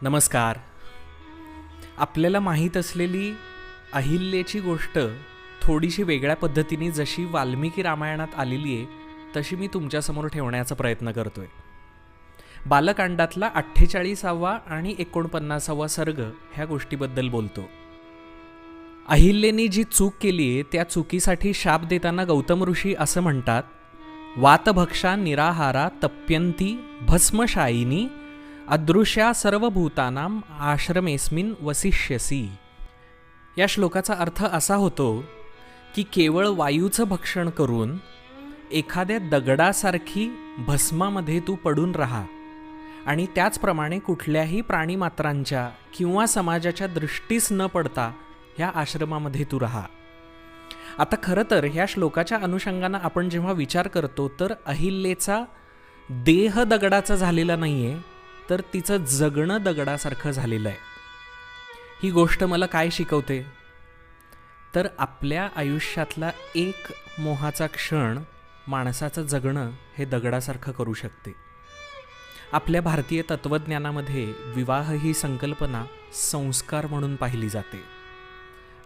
नमस्कार. आपल्याला माहीत असलेली अहिल्याची गोष्ट थोडीशी वेगळ्या पद्धतीने जशी वाल्मिकी रामायणात आलेली आहे तशी मी तुमच्यासमोर ठेवण्याचा प्रयत्न करतोय. बालकांडातला 48वा आणि 49वा सर्ग ह्या गोष्टीबद्दल बोलतो. अहिल्येने जी चूक केली आहे त्या चुकीसाठी शाप देताना गौतम ऋषी असं म्हणतात, वातभक्षा निराहारा तप्यंती भस्मशायिनी अदृश्या सर्वभूतानां आश्रमेस्मिन वसिष्यसी. या श्लोकाचा अर्थ असा होतो की केवळ वायूचं भक्षण करून एखाद्या दगडासारखी भस्मामध्ये तू पडून राहा आणि त्याचप्रमाणे कुठल्याही प्राणीमात्रांच्या किंवा समाजाच्या दृष्टीस न पडता ह्या आश्रमामध्ये तू राहा. आता खरं तर ह्या श्लोकाच्या अनुषंगानं आपण जेव्हा विचार करतो तर अहिल्येचा देह दगडाचा झालेला नाही आहे, तर तिचं जगणं दगडासारखं झालेलं आहे. ही गोष्ट मला काय शिकवते तर आपल्या आयुष्यातला एक मोहाचा क्षण माणसाचं जगणं हे दगडासारखं करू शकते. आपल्या भारतीय तत्त्वज्ञानामध्ये विवाह ही संकल्पना संस्कार म्हणून पाहिली जाते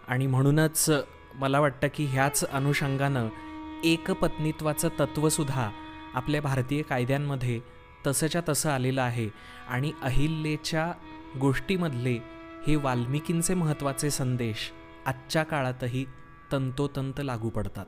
आणि म्हणूनच मला वाटतं की ह्याच अनुषंगानं एकपत्नीत्वाचं तत्त्वसुद्धा आपल्या भारतीय कायद्यांमध्ये तसंच्या तसं आलेलं आहे आणि अहिल्येच्या गोष्टीमधले हे वाल्मिकींचे महत्त्वाचे संदेश आजच्या काळातही तंतोतंत लागू पडतात.